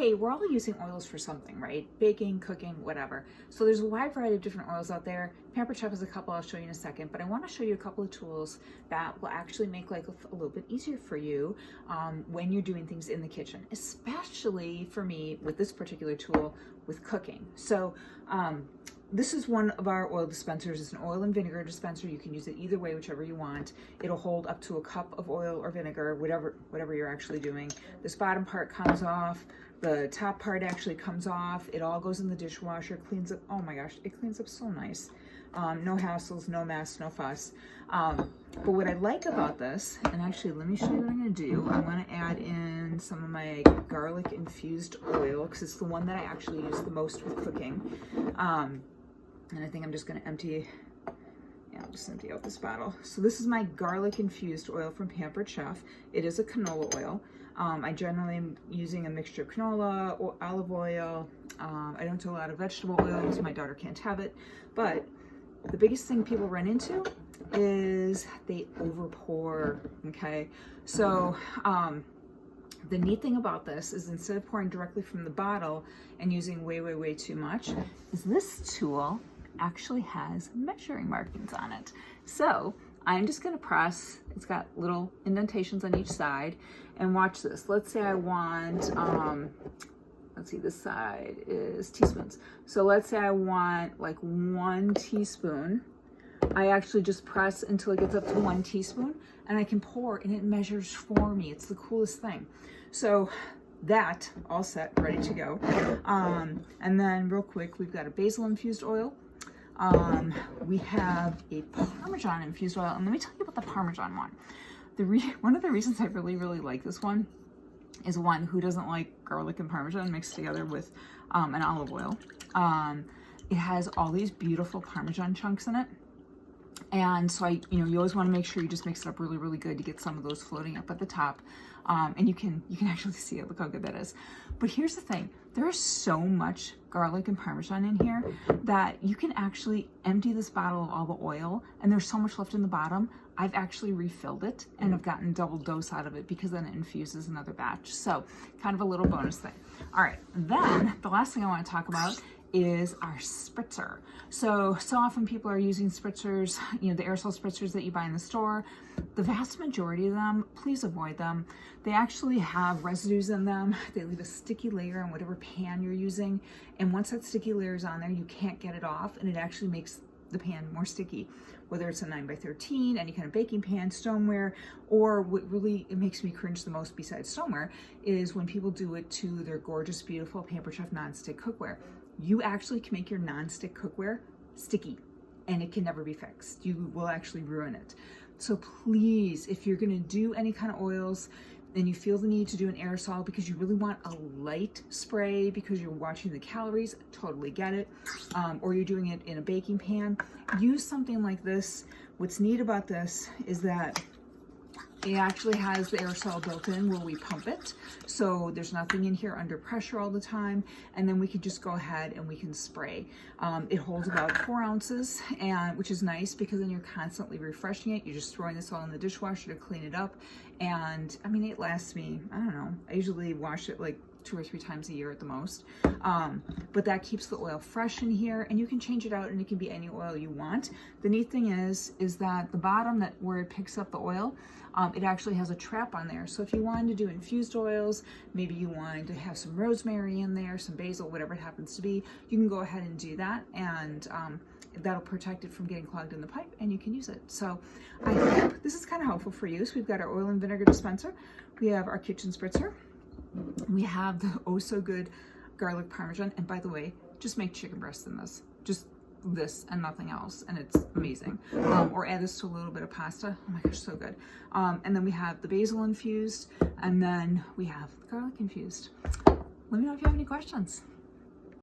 hey, we're all using oils for something, right? Baking, cooking, whatever. So there's a wide variety of different oils out there. Pampered Chef has a couple I'll show you in a second, but I want to show you a couple of tools that will actually make life a little bit easier for you when you're doing things in the kitchen, especially for me with this particular tool with cooking. So this is one of our oil dispensers. It's an oil and vinegar dispenser. You can use it either way, whichever you want. It'll hold up to a cup of oil or vinegar, whatever you're actually doing. This bottom part comes off. The top part actually comes off. It all goes in the dishwasher, cleans up. Oh my gosh, it cleans up so nice. No hassles, no mess, no fuss. But what I like about this, and actually let me show you what I'm gonna do. I'm gonna add in some of my garlic infused oil because it's the one that I actually use the most with cooking. And I think I'm just gonna empty out this bottle. So this is my garlic infused oil from Pampered Chef. It is a canola oil. I generally am using a mixture of canola or olive oil. I don't do a lot of vegetable oils. My daughter can't have it. But the biggest thing people run into is they overpour, okay? So the neat thing about this is instead of pouring directly from the bottle and using way too much, is this tool actually has measuring markings on it. So I'm just gonna press, it's got little indentations on each side, and watch this. Let's say I want, let's see, this side is teaspoons. So let's say I want like 1 teaspoon. I actually just press until it gets up to 1 teaspoon and I can pour and it measures for me. It's the coolest thing. So that all set, ready to go. And then real quick, we've got a basil infused oil. We have a Parmesan infused oil, and let me tell you about the Parmesan one. One of the reasons I really like this one is, one, who doesn't like garlic and Parmesan mixed together with an olive oil. It has all these beautiful Parmesan chunks in it. And so you always want to make sure you just mix it up really good to get some of those floating up at the top. And you can actually see it. Look how good that is. But here's the thing. There is so much garlic and Parmesan in here that you can actually empty this bottle of all the oil, and there's so much left in the bottom. I've actually refilled it and I've gotten double dose out of it because then it infuses another batch. So kind of a little bonus thing. All right, then the last thing I want to talk about is our spritzer. So often people are using spritzers, the aerosol spritzers that you buy in the store. The vast majority of them, please avoid them. They actually have residues in them. They leave a sticky layer on whatever pan you're using. And once that sticky layer is on there, you can't get it off, and it actually makes the pan more sticky, whether it's a 9x13, any kind of baking pan, stoneware, or what really it makes me cringe the most besides stoneware is when people do it to their gorgeous, beautiful Pampered Chef nonstick cookware. You actually can make your nonstick cookware sticky and it can never be fixed. You will actually ruin it. So please, if you're gonna do any kind of oils and you feel the need to do an aerosol because you really want a light spray because you're watching the calories, totally get it, or you're doing it in a baking pan, use something like this. What's neat about this is that it actually has the aerosol built in where we pump it. So there's nothing in here under pressure all the time. And then we can just go ahead and we can spray. It holds about 4 ounces, and which is nice because then you're constantly refreshing it. You're just throwing this all in the dishwasher to clean it up. And I mean, it lasts me, I don't know, I usually wash it like 2 or 3 times a year at the most. But that keeps the oil fresh in here, and you can change it out and it can be any oil you want. The neat thing is that the bottom, where it picks up the oil, it actually has a trap on there. So if you wanted to do infused oils, maybe you wanted to have some rosemary in there, some basil, whatever it happens to be, you can go ahead and do that, and that'll protect it from getting clogged in the pipe, and you can use it. So I hope this is kind of helpful for you. So we've got our oil and vinegar dispenser. We have our kitchen spritzer. We have the oh so good garlic Parmesan, and by the way, just make chicken breast in this. Just this and nothing else, and it's amazing. Or add this to a little bit of pasta. Oh my gosh, so good. And then we have the basil infused, and then we have the garlic infused. Let me know if you have any questions.